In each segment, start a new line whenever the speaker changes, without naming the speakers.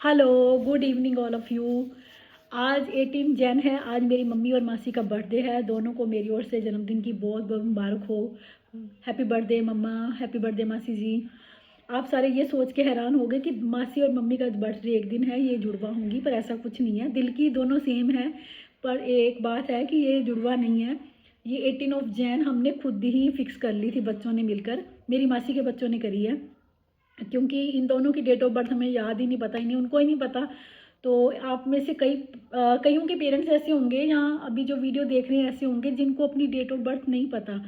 Hello, good evening all of you. आज 18 जैन है। आज मेरी मम्मी और मासी का बर्थडे है। दोनों को मेरी ओर से जन्मदिन की बहुत बहुत मुबारक हो। हैप्पी बर्थडे मम्मा, हैप्पी बर्थडे मासी जी। आप सारे ये सोच के हैरान हो गए कि मासी और मम्मी का बर्थडे एक दिन है, ये जुड़वा होंगी, पर ऐसा कुछ नहीं है। दिल की दोनों सेम है, पर एक बात है कि ये जुड़वा नहीं है। ये 18 ऑफ जैन हमने खुद ही फिक्स कर ली थी, बच्चों ने मिलकर। मेरी मासी के बच्चों ने करी है, क्योंकि इन दोनों की डेट ऑफ बर्थ हमें याद ही नहीं, पता ही नहीं, उनको ही नहीं पता। तो आप में से कईयों के पेरेंट्स ऐसे होंगे, यहाँ अभी जो वीडियो देख रहे हैं ऐसे होंगे जिनको अपनी डेट ऑफ बर्थ नहीं पता।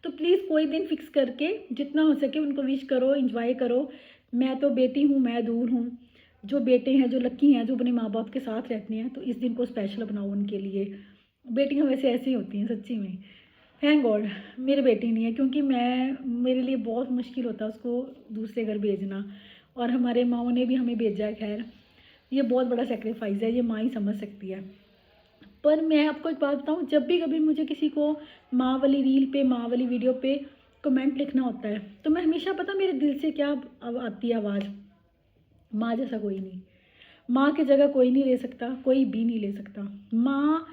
तो प्लीज़ कोई दिन फिक्स करके जितना हो सके उनको विश करो, इंजॉय करो। मैं तो बेटी हूँ, मैं दूर हूँ। जो बेटे हैं, जो लकी हैं, जो अपने माँ बाप के साथ रहते हैं, तो इस दिन को स्पेशल बनाओ उनके लिए। बेटियाँ वैसे ऐसी होती हैं सच्ची में। थैंक गॉड मेरी बेटी नहीं है, क्योंकि मेरे लिए बहुत मुश्किल होता है उसको दूसरे घर भेजना, और हमारे माँओं ने भी हमें भेजा है। खैर, ये बहुत बड़ा सेक्रीफाइस है, ये माँ ही समझ सकती है। पर मैं आपको एक बात बताऊँ, जब भी कभी मुझे किसी को माँ वाली रील पे, माँ वाली वीडियो पे कमेंट लिखना होता है, तो मैं हमेशा, पता मेरे दिल से क्या अब आती है आवाज़, माँ जैसा कोई नहीं। माँ की जगह कोई नहीं ले सकता, कोई भी नहीं ले सकता। माँ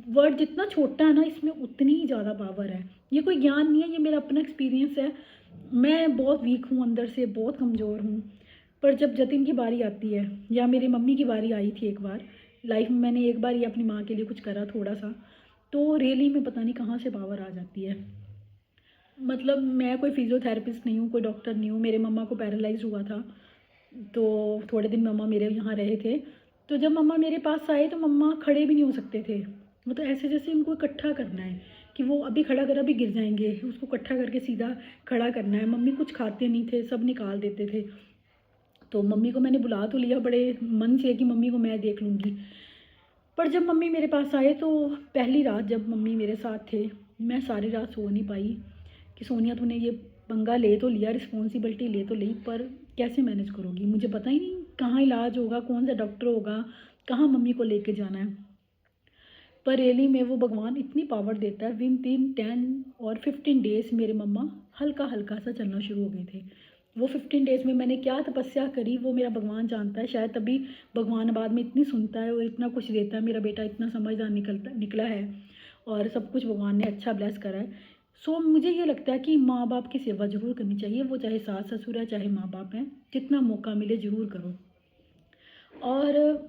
वर्ड जितना छोटा है ना, इसमें उतनी ही ज़्यादा पावर है। ये कोई ज्ञान नहीं है, ये मेरा अपना एक्सपीरियंस है। मैं बहुत वीक हूँ, अंदर से बहुत कमज़ोर हूँ। पर जब जतिन की बारी आती है, या मेरी मम्मी की बारी आई थी एक बार लाइफ में, मैंने एक बार ये अपनी माँ के लिए कुछ करा थोड़ा सा, तो रियली में पता नहीं कहाँ से पावर आ जाती है। मतलब मैं कोई फिजियोथेरेपिस्ट नहीं हूँ, कोई डॉक्टर नहीं हूँ। मेरे मम्मा को पैरालाइज हुआ था, तो थोड़े दिन मम्मा मेरे यहाँ रहे थे। तो जब मम्मा मेरे पास आए तो मम्मा खड़े भी नहीं हो सकते थे। मतलब ऐसे जैसे उनको इकट्ठा करना है कि वो अभी खड़ा कर, अभी गिर जाएंगे, उसको इकट्ठा करके सीधा खड़ा करना है। मम्मी कुछ खाते नहीं थे, सब निकाल देते थे। तो मम्मी को मैंने बुला तो लिया बड़े मन से कि मम्मी को मैं देख लूँगी। पर जब मम्मी मेरे पास आए तो पहली रात जब मम्मी मेरे साथ थे, मैं सारी रात सो नहीं पाई कि सोनिया तूने ये पंगा ले तो लिया, रिस्पॉन्सिबिलिटी ले तो ली, पर कैसे मैनेज करोगी? मुझे पता ही नहीं कहाँ इलाज होगा, कौन सा डॉक्टर होगा, कहाँ मम्मी को लेके जाना है। पर रियली में वो भगवान इतनी पावर देता है, विन 10 और 15 डेज़ मेरे मम्मा हल्का हल्का सा चलना शुरू हो गए थे। वो 15 डेज़ में मैंने क्या तपस्या करी वो मेरा भगवान जानता है। शायद तभी भगवान बाद में इतनी सुनता है और इतना कुछ देता है। मेरा बेटा इतना समझदार निकला है, और सब कुछ भगवान ने अच्छा ब्लेस करा है। सो मुझे ये लगता है कि माँ बाप की सेवा ज़रूर करनी चाहिए, वो चाहे सास ससुर है, चाहे माँ बाप हैं। जितना मौका मिले ज़रूर करो। और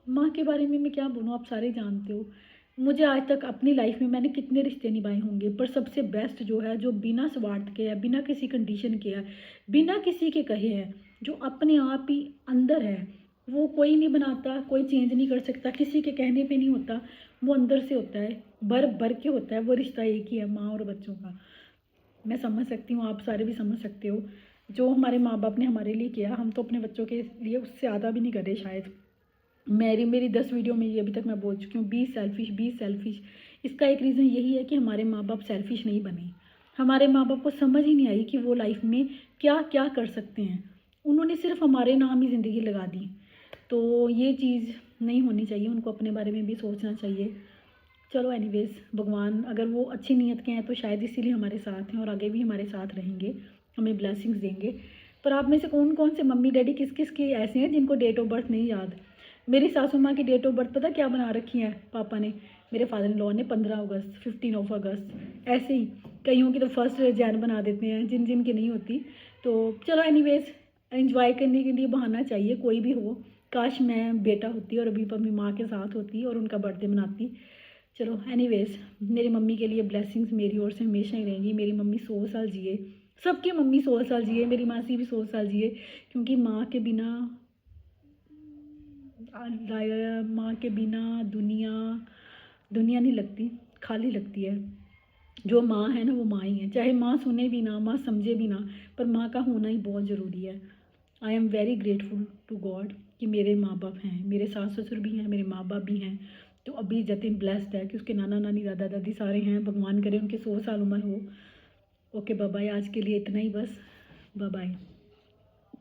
माँ के बारे में मैं क्या बोलूँ, आप सारे जानते हो। मुझे आज तक अपनी लाइफ में मैंने कितने रिश्ते निभाए होंगे, पर सबसे बेस्ट जो है, जो बिना स्वार्थ के है, बिना किसी कंडीशन के है, बिना किसी के कहे है, जो अपने आप ही अंदर है, वो कोई नहीं बनाता, कोई चेंज नहीं कर सकता, किसी के कहने पे नहीं होता, वो अंदर से होता है, भर भर के होता है। वो रिश्ता एक ही है, माँ और बच्चों का। मैं समझ सकती हूँ, आप सारे भी समझ सकते हो। जो हमारे माँ बाप ने हमारे लिए किया, हम तो अपने बच्चों के लिए उससे ज़्यादा भी नहीं कर रहे शायद। मेरी 10 वीडियो में ये अभी तक मैं बोल चुकी हूँ, बी सेल्फिश, बी सेल्फिश। इसका एक रीज़न यही है कि हमारे माँ बाप सेल्फिश नहीं बने। हमारे माँ बाप को समझ ही नहीं आई कि वो लाइफ में क्या क्या कर सकते हैं। उन्होंने सिर्फ हमारे नाम ही ज़िंदगी लगा दी। तो ये चीज़ नहीं होनी चाहिए, उनको अपने बारे में भी सोचना चाहिए। चलो एनीवेज, भगवान अगर वो अच्छी नीयत के हैं तो शायद इसीलिए हमारे साथ हैं, और आगे भी हमारे साथ रहेंगे, हमें ब्लेसिंग्स देंगे। पर आप में से कौन कौन से मम्मी डैडी किस किस के ऐसे हैं जिनको डेट ऑफ बर्थ नहीं याद? मेरी सासू माँ की डेट ऑफ बर्थ पता क्या बना रखी है पापा ने, मेरे फादर इन लॉ ने? 15 अगस्त, 15 अगस्त, ऐसे ही। कईयों की तो 1 जैन बना देते हैं, जिन जिन की नहीं होती। तो चलो एनीवेज, एंजॉय करने के लिए बहाना चाहिए, कोई भी हो। काश मैं बेटा होती और अभी अपनी माँ के साथ होती और उनका बर्थडे मनाती। चलो एनीवेज, मेरी मम्मी के लिए ब्लेसिंग्स मेरी ओर से हमेशा ही रहेंगी। मेरी मम्मी 100 साल जिए, सबकी मम्मी 100 साल जिए, मेरी मासी भी 100 साल जिए, क्योंकि माँ के बिना दुनिया दुनिया नहीं लगती, खाली लगती है। जो माँ है ना, वो माँ ही है। चाहे माँ सुने भी ना, माँ समझे भी ना, पर माँ का होना ही बहुत ज़रूरी है। I am very grateful to God कि मेरे माँ बाप हैं, मेरे सास ससुर भी हैं, मेरे माँ बाप भी हैं। तो अभी जतिन ब्लेस्ड है कि उसके नाना नानी दादा दादी सारे हैं। भगवान करे उनके 100 साल उम्र हो। ओके बाय बाय, आज के लिए इतना ही बस। Bye bye.